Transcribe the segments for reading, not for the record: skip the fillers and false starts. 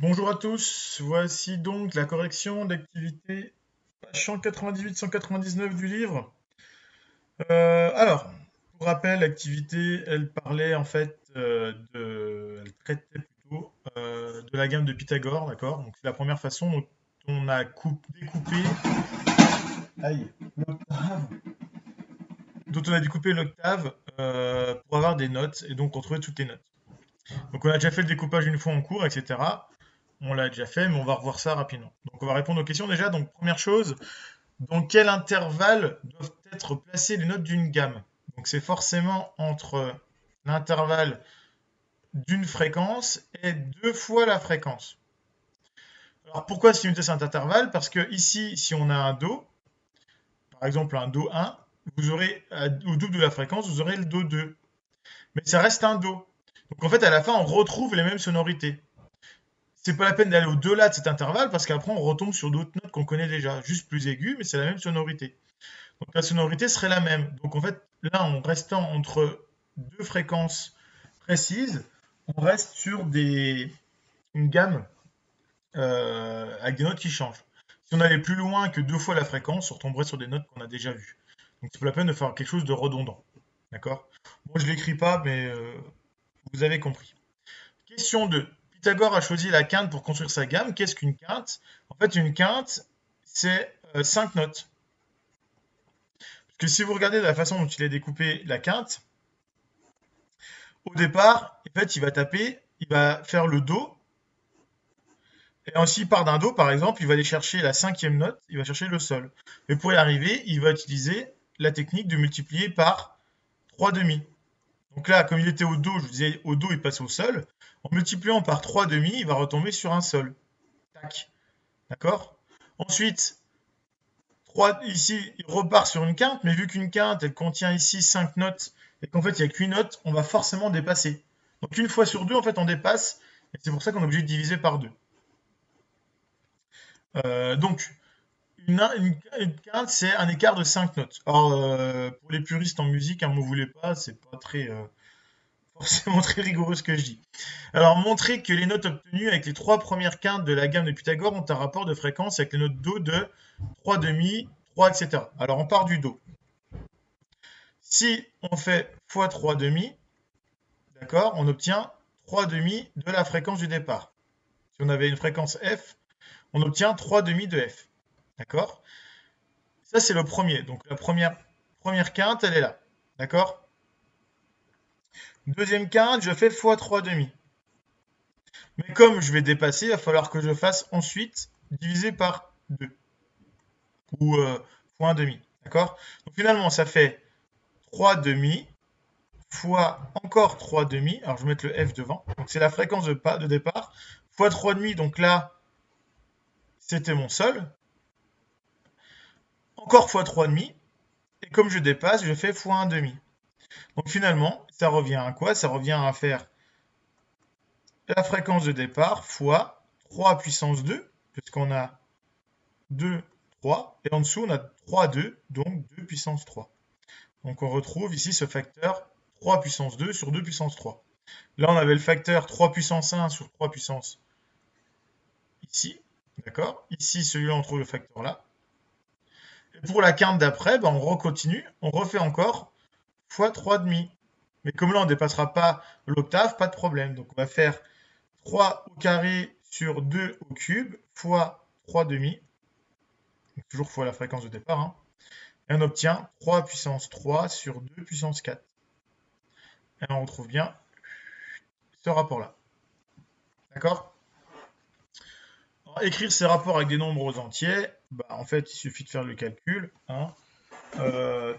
Bonjour à tous, voici donc la correction d'activité page 198-199 du livre. Alors, pour rappel, l'activité, elle parlait en fait elle traitait plutôt de la gamme de Pythagore, d'accord? Donc c'est la première façon dont on a découpé, aïe, l'octave, dont on a découpé l'octave pour avoir des notes et donc retrouver toutes les notes. Donc on a déjà fait le découpage une fois en cours, etc. On l'a déjà fait, mais on va revoir ça rapidement. Donc on va répondre aux questions déjà. Donc première chose, dans quel intervalle doivent être placées les notes d'une gamme? Donc c'est forcément entre l'intervalle d'une fréquence et deux fois la fréquence. Alors pourquoi se limiter à cet intervalle? Parce que ici, si on a un Do, par exemple un Do 1, vous aurez au double de la fréquence, vous aurez le Do 2. Mais ça reste un Do. Donc en fait, à la fin, on retrouve les mêmes sonorités. C'est pas la peine d'aller au-delà de cet intervalle parce qu'après on retombe sur d'autres notes qu'on connaît déjà, juste plus aiguës, mais c'est la même sonorité. Donc la sonorité serait la même. Donc en fait, là, en restant entre deux fréquences précises, on reste sur une gamme avec des notes qui changent. Si on allait plus loin que deux fois la fréquence, on retomberait sur des notes qu'on a déjà vues. Donc c'est pas la peine de faire quelque chose de redondant. D'accord? Moi, je l'écris pas, mais vous avez compris. Question 2. Pythagore a choisi la quinte pour construire sa gamme. Qu'est-ce qu'une quinte? En fait, une quinte, c'est 5 notes. Parce que si vous regardez la façon dont il a découpé la quinte, au départ, en fait, il va faire le Do, et ensuite, il part d'un Do, par exemple, il va aller chercher la cinquième note, il va chercher le Sol. Et pour y arriver, il va utiliser la technique de multiplier par 3 demi. Donc là, comme il était au Do, je vous disais, au Do, il passe au Sol. En multipliant par 3 demi, il va retomber sur un Sol. Tac. D'accord? Ensuite, ici, il repart sur une quinte, mais vu qu'une quinte, elle contient ici 5 notes, et qu'en fait, il n'y a qu'une note, on va forcément dépasser. Donc une fois sur deux, en fait, on dépasse, et c'est pour ça qu'on est obligé de diviser par deux. Donc, une quinte, c'est un écart de 5 notes. Or, pour les puristes en musique, m'en voulez pas, c'est pas très forcément très rigoureux ce que je dis. Alors, montrer que les notes obtenues avec les trois premières quintes de la gamme de Pythagore ont un rapport de fréquence avec les notes Do de 3 demi, 3, etc. Alors, on part du Do. Si on fait fois 3 demi, d'accord, on obtient 3 demi de la fréquence du départ. Si on avait une fréquence F, on obtient 3 demi de F. D'accord? Ça, c'est le premier. Donc, la première quinte, elle est là. D'accord? Deuxième quinte, je fais fois 3 demi. Mais comme je vais dépasser, il va falloir que je fasse ensuite diviser par 2. Ou fois 1 demi. D'accord? Donc, finalement, ça fait 3 demi fois encore 3 demi. Alors, je vais mettre le F devant. Donc, c'est la fréquence de départ. Fois 3 demi. Donc là, c'était mon sol. Encore fois 3 demi. Et comme je dépasse, je fais fois 1 demi. Donc finalement, ça revient à quoi? Ça revient à faire la fréquence de départ fois 3 puissance 2, puisqu'on a 2, 3, et en dessous on a 3, 2, donc 2 puissance 3. Donc on retrouve ici ce facteur 3 puissance 2 sur 2 puissance 3. Là on avait le facteur 3 puissance 1 sur 3 puissance ici, d'accord? Ici celui-là on trouve le facteur là. Et pour la quinte d'après, ben, on recontinue, on refait encore fois 3 demi. Mais comme là on ne dépassera pas l'octave, pas de problème. Donc on va faire 3 au carré sur 2 au cube fois 3 demi, donc toujours fois la fréquence de départ, hein, et on obtient 3 puissance 3 sur 2 puissance 4. Et on retrouve bien ce rapport-là. D'accord? Écrire ces rapports avec des nombres entiers, bah, en fait, il suffit de faire le calcul. Hein.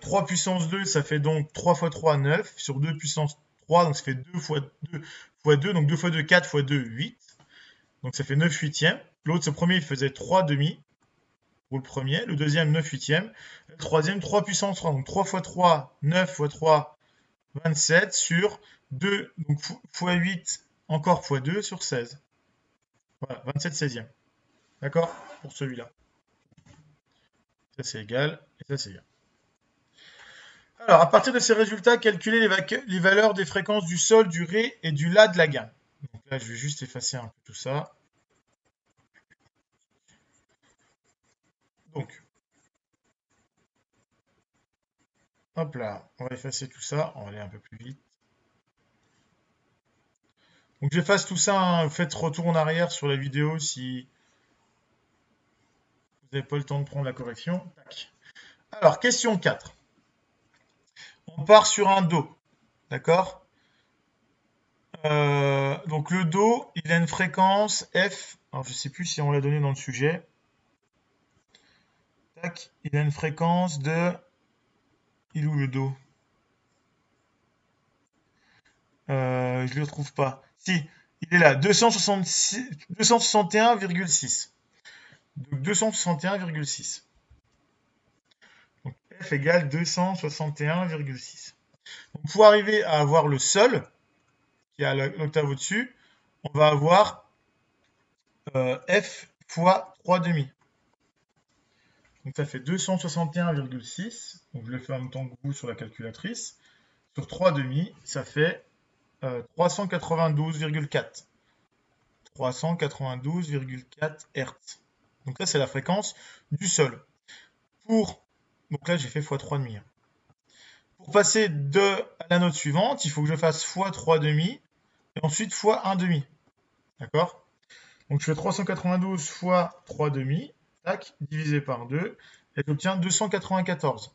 3 puissance 2, ça fait donc 3 fois 3, 9, sur 2 puissance 3, donc ça fait 2 fois 2, donc 2 fois 2, 4 fois 2, 8. Donc ça fait 9 huitièmes. L'autre, ce premier, il faisait 3 demi. Pour le premier, le deuxième 9 huitièmes, le troisième 3 puissance 3, donc 3 fois 3, 9 fois 3, 27 sur 2, donc fois 8, encore fois 2 sur 16. Voilà, 27 16e. D'accord? Pour celui-là. Ça c'est égal, et ça c'est égal. Alors, à partir de ces résultats, calculez les valeurs des fréquences du sol, du ré et du la de la gamme. Donc là, je vais juste effacer un peu tout ça. Donc, hop là, on va effacer tout ça, on va aller un peu plus vite. Donc j'efface tout ça, hein. Faites retour en arrière sur la vidéo si vous n'avez pas le temps de prendre la correction. Tac. Alors, question 4. On part sur un Do, d'accord? Donc le Do, il a une fréquence F. Alors je ne sais plus si on l'a donné dans le sujet. Tac, il a une fréquence de... Il est où le Do? Je ne le retrouve pas. Si, il est là, 261,6. Donc 261,6. Donc F égale 261,6. Donc pour arriver à avoir le sol, qui a l'octave au-dessus, on va avoir F fois 3 demi. Donc ça fait 261,6. Donc je le fais en même temps que vous sur la calculatrice. Sur 3 demi, ça fait 392,4. 392,4 Hz. Donc ça, c'est la fréquence du sol. Donc là, j'ai fait x3,5. Pour passer à la note suivante, il faut que je fasse x3,5 et ensuite x1,5. D'accord? Donc je fais 392 fois 3,5, tac, divisé par 2, et j'obtiens 294.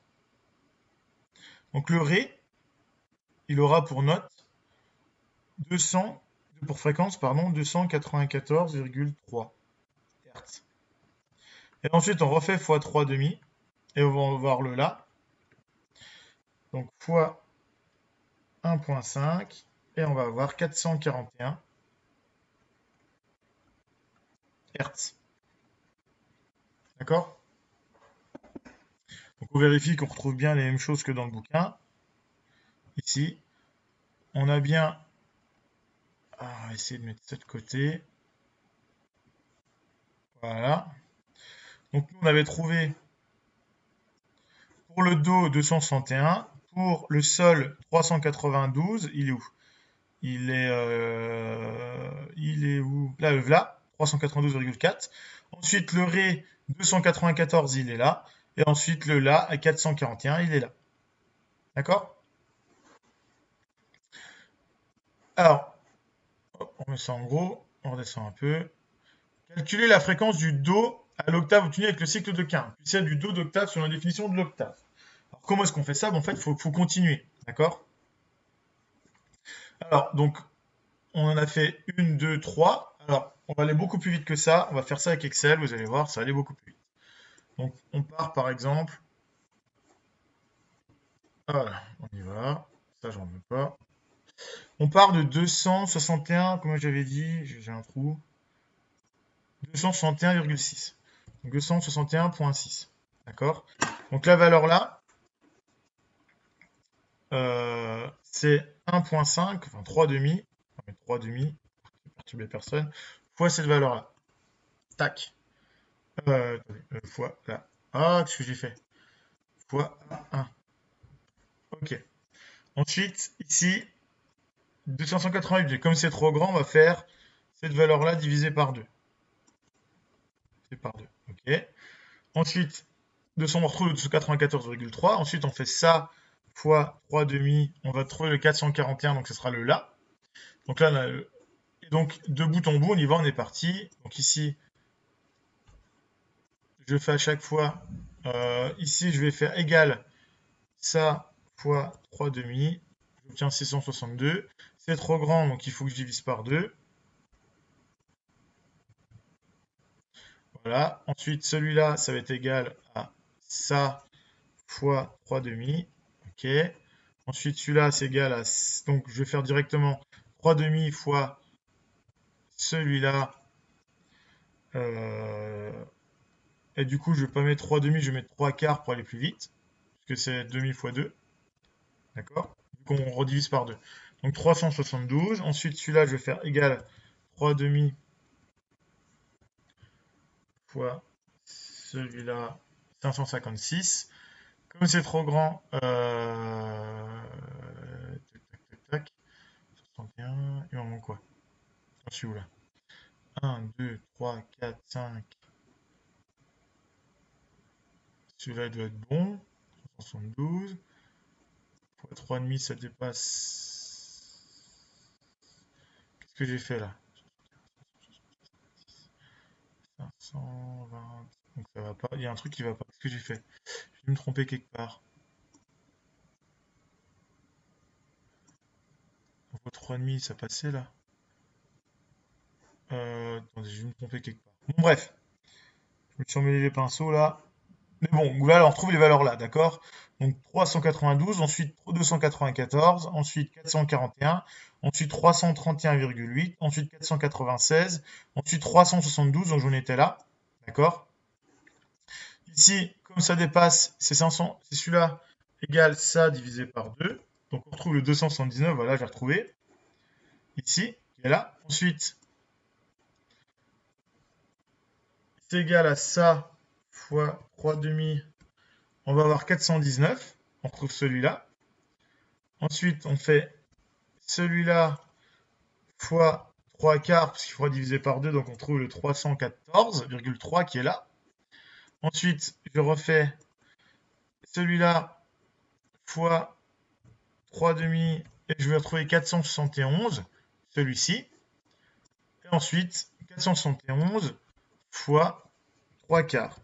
Donc le Ré, il aura pour note 200, pour fréquence, pardon, 294,3 Hz. Et ensuite, on refait x 3,5, et on va voir le La. Donc fois 1,5, et on va avoir 441 Hz. D'accord? Donc on vérifie qu'on retrouve bien les mêmes choses que dans le bouquin. Ici, on a bien... Ah, on va essayer de mettre ça de côté. Voilà. Donc nous, on avait trouvé pour le Do 261, pour le Sol 392. Il est où? Il est où? Là, le voilà, 392,4. Ensuite, le Ré 294, il est là. Et ensuite, le La à 441, il est là. D'accord? Alors, hop, on met ça en gros, on redescend un peu. Calculer la fréquence du Do à l'octave obtenue avec le cycle de quinte, puis celle du Do d'octave sur la définition de l'octave. Alors, comment est-ce qu'on fait ça? En fait, il faut continuer. D'accord? Alors, donc, on en a fait une, deux, trois. Alors, on va aller beaucoup plus vite que ça. On va faire ça avec Excel, vous allez voir, ça va aller beaucoup plus vite. Donc, on part par exemple. Voilà, on y va. Ça, j'en veux pas. On part de 261, comme j'avais dit, j'ai un trou. 261,6. Donc 261,6. D'accord? Donc la valeur là, c'est 1,5, enfin 3 demi, 3 demi, pour perturber personne, fois cette valeur-là. Tac. Fois là. Ah, qu'est-ce que j'ai fait? Fois 1. Ok. Ensuite, ici, 288. Comme c'est trop grand, on va faire cette valeur-là divisée par 2. C'est par 2. Ok. Ensuite, 200, on retrouve le 294,3. Ensuite, on fait ça fois 3 demi. On va trouver le 441, donc ce sera le là. Donc là, et donc de bout en bout, on y va, on est parti. Donc ici, je fais à chaque fois. Ici, je vais faire égal ça fois 3 demi. J'obtiens 662. C'est trop grand, donc il faut que je divise par 2. Voilà. Ensuite, celui-là, ça va être égal à ça fois 3 demi. OK. Ensuite, celui-là, c'est égal à... Donc, je vais faire directement 3 demi fois celui-là. Et du coup, je vais pas mettre 3 demi, je vais mettre 3 quarts pour aller plus vite. Parce que c'est demi fois 2. D'accord? Du coup, on redivise par 2. Donc, 372. Ensuite, celui-là, je vais faire égal 3 demi fois celui-là, 556. Comme c'est trop grand, tac, tac, tac, tac. 61, il m'en manque quoi? J'en suis où là? 1, 2, 3, 4, 5. Celui-là doit être bon. 372. Pour 3,5, ça dépasse. Qu'est-ce que j'ai fait là? 520. Donc ça va pas. Il y a un truc qui va pas. Qu'est-ce que j'ai fait? Je vais me tromper quelque part. Pour 3,5, ça passait là. Attendez, je vais me tromper quelque part. Bon, bref. Je me suis emmêlé les pinceaux là. Mais bon, là, on retrouve les valeurs là, d'accord? Donc 392, ensuite 294, ensuite 441, ensuite 331,8, ensuite 496, ensuite 372, donc j'en étais là, d'accord? Ici, comme ça dépasse, c'est 500, c'est celui-là égale ça divisé par 2. Donc on retrouve le 279, voilà, j'ai retrouvé. Ici, et là. Ensuite, c'est égal à ça fois 3 demi. On va avoir 419. On retrouve celui-là. Ensuite, on fait celui-là fois 3 quarts, parce qu'il faudra diviser par 2, donc on trouve le 314,3 qui est là. Ensuite, je refais celui-là fois 3 demi, et je vais retrouver 471, celui-ci. Et ensuite, 471 fois 3 quarts.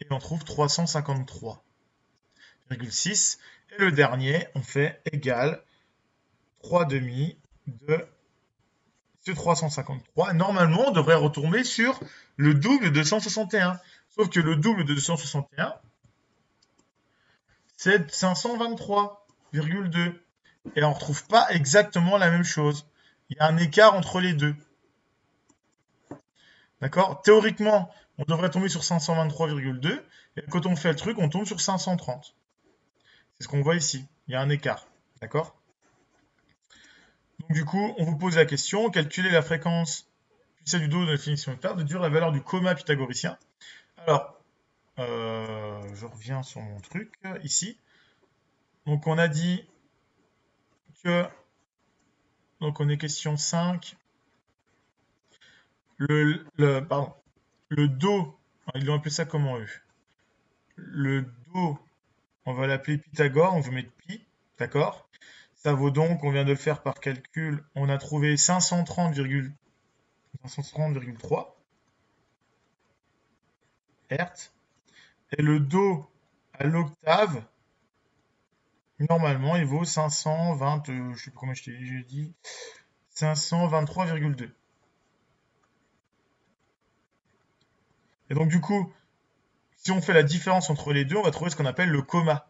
Et on trouve 353,6. Et le dernier, on fait égal 3 demi de ce 353. Normalement, on devrait retomber sur le double de 161. Sauf que le double de 261, c'est 523,2. Et on ne retrouve pas exactement la même chose. Il y a un écart entre les deux. D'accord? Théoriquement, on devrait tomber sur 523,2. Et quand on fait le truc, on tombe sur 530. C'est ce qu'on voit ici. Il y a un écart. D'accord? Donc du coup, on vous pose la question, calculer la fréquence puissance du dos de la définition octave, de dire la valeur du comma pythagoricien. Alors, je reviens sur mon truc ici. Donc on a dit que, donc on est question 5, pardon, le do, ils l'ont appelé ça comment eux? Le do, on va l'appeler Pythagore, on veut mettre pi, d'accord? Ça vaut donc, on vient de le faire par calcul, on a trouvé 530,3 Hz. Et le do à l'octave, normalement, il vaut 520, je sais plus combien j'ai dit, 523,2. Et donc du coup, si on fait la différence entre les deux, on va trouver ce qu'on appelle le comma.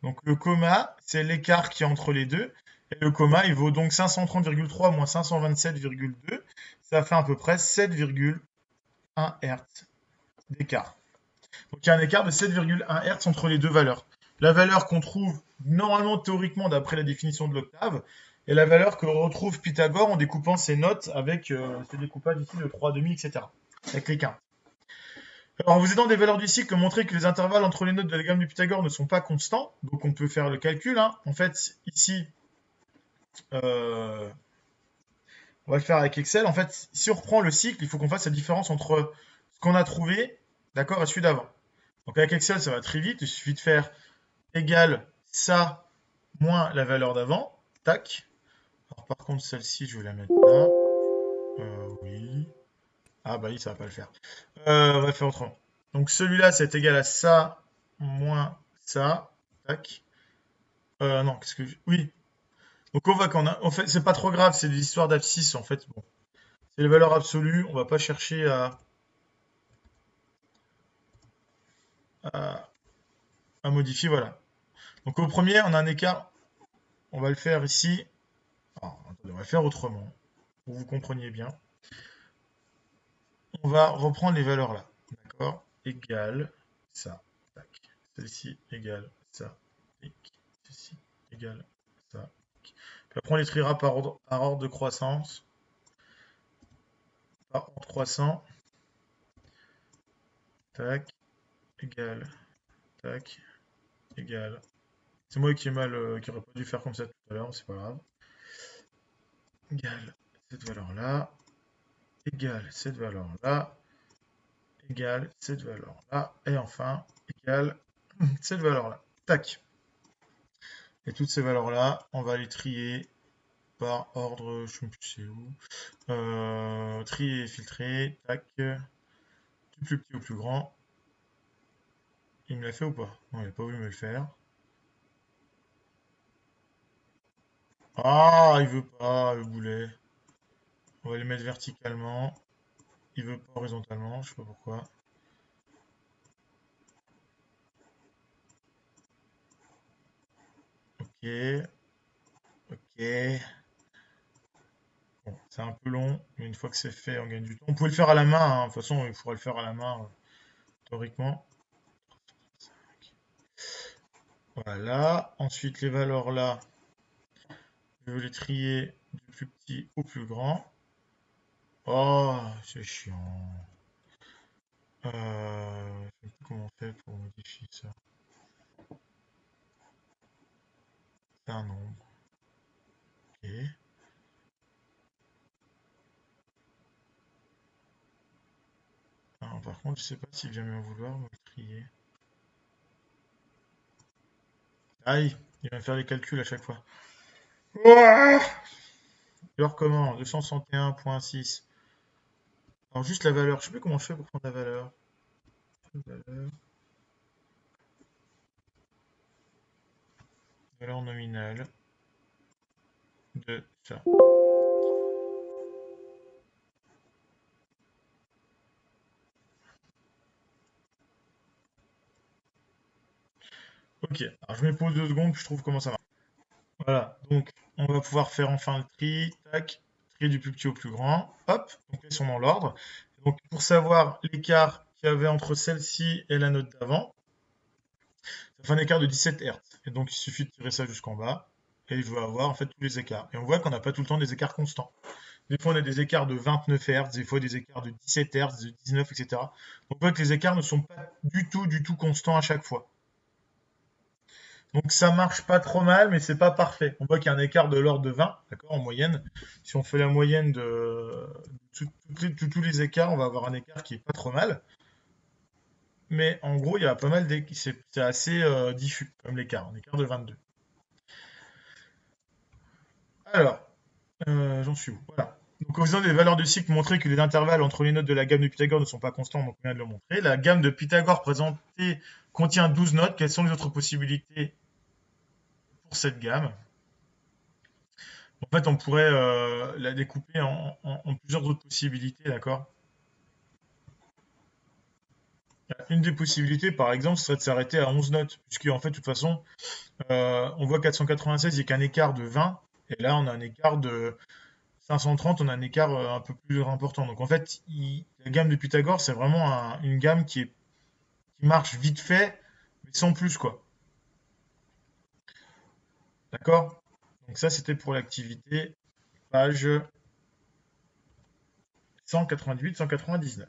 Donc le comma, c'est l'écart qui est entre les deux. Et le comma, il vaut donc 530,3 moins 527,2. Ça fait à peu près 7,1 Hz d'écart. Donc il y a un écart de 7,1 Hz entre les deux valeurs. La valeur qu'on trouve normalement théoriquement d'après la définition de l'octave, et la valeur que retrouve Pythagore en découpant ses notes avec ses découpages ici de 3,5, etc. Avec les quintes. Alors, en vous aidant des valeurs du cycle, montrer que les intervalles entre les notes de la gamme de Pythagore ne sont pas constants. Donc, on peut faire le calcul. Hein. En fait, ici, on va le faire avec Excel. En fait, si on reprend le cycle, il faut qu'on fasse la différence entre ce qu'on a trouvé, d'accord, et celui d'avant. Donc, avec Excel, ça va très vite. Il suffit de faire égal ça moins la valeur d'avant. Tac. Alors, par contre, celle-ci, je vais la mettre là. Oui. Ah, bah oui, ça va pas le faire. On va faire autrement. Donc celui-là, c'est égal à ça moins ça. Tac. Non, qu'est-ce que oui. Donc on voit qu'on a. En fait, c'est pas trop grave, c'est des histoires d'abscisse en fait. Bon. C'est les valeurs absolues. On va pas chercher à, à modifier. Voilà. Donc au premier, on a un écart. On va le faire ici. Alors, attendez, on va le faire autrement. Pour que vous compreniez bien. On va reprendre les valeurs là. D'accord? Égal ça. Tac. Celle-ci égale ça. Et ceci égale ça. Puis après, on les triera par ordre de croissance. Par ordre croissant. Tac. Égal. Tac. Égal. C'est moi qui ai mal, qui aurait pas dû faire comme ça tout à l'heure, c'est pas grave. Égal cette valeur-là. Égal cette valeur-là. Égal cette valeur-là. Et enfin, égale cette valeur-là. Tac. Et toutes ces valeurs-là, on va les trier par ordre, je ne sais plus c'est où. Trier et filtrer, tac. Du plus petit au plus grand. Il me l'a fait ou pas? Non, il n'a pas voulu me le faire. Ah, il veut pas, le boulet. On va les mettre verticalement. Il veut pas horizontalement, je sais pas pourquoi. Ok, ok. Bon, c'est un peu long, mais une fois que c'est fait, on gagne du temps. On pouvait le faire à la main, hein. De toute façon, il faudra le faire à la main, théoriquement. Voilà. Ensuite, les valeurs là, je vais les trier du plus petit au plus grand. Oh, c'est chiant. Je sais plus comment on fait pour modifier ça. C'est un nombre. Ok. Alors, par contre, je sais pas s'il vient bien vouloir me le trier. Aïe, il va me faire les calculs à chaque fois. Ouah, je recommence. 261.6. Alors, juste la valeur. Je sais plus comment je fais pour prendre la valeur. Valeur nominale de ça. Ok, alors je me pose 2 secondes, puis je trouve comment ça marche. Voilà, donc on va pouvoir faire enfin le tri. Tac, tri du plus petit au plus grand. Hop, donc ils sont dans l'ordre. Donc pour savoir l'écart qu'il y avait entre celle-ci et la note d'avant, ça fait un écart de 17 Hz. Et donc il suffit de tirer ça jusqu'en bas. Et je vais avoir en fait tous les écarts. Et on voit qu'on n'a pas tout le temps des écarts constants. Des fois, on a des écarts de 29 Hz, des fois des écarts de 17 Hz, de 19, etc. Donc, on voit que les écarts ne sont pas du tout constants à chaque fois. Donc, ça marche pas trop mal, mais c'est pas parfait. On voit qu'il y a un écart de l'ordre de 20, d'accord, en moyenne. Si on fait la moyenne de tous les écarts, on va avoir un écart qui est pas trop mal. Mais en gros, il y a pas mal d'écarts. C'est assez diffus, comme l'écart, un écart de 22. Alors, j'en suis où? Voilà. Donc, en faisant des valeurs de cycle, montrer que les intervalles entre les notes de la gamme de Pythagore ne sont pas constants, donc on vient de le montrer. La gamme de Pythagore présentée contient 12 notes. Quelles sont les autres possibilités pour cette gamme? En fait, on pourrait la découper en plusieurs autres possibilités, d'accord? Une des possibilités, par exemple, serait de s'arrêter à 11 notes, puisque en fait, de toute façon, on voit 496, il n'y a qu'un écart de 20, et là, on a un écart de 530, on a un écart un peu plus important. Donc en fait, la gamme de Pythagore, c'est vraiment une gamme qui marche vite fait, mais sans plus, quoi. D'accord? Donc ça, c'était pour l'activité, page 188-199.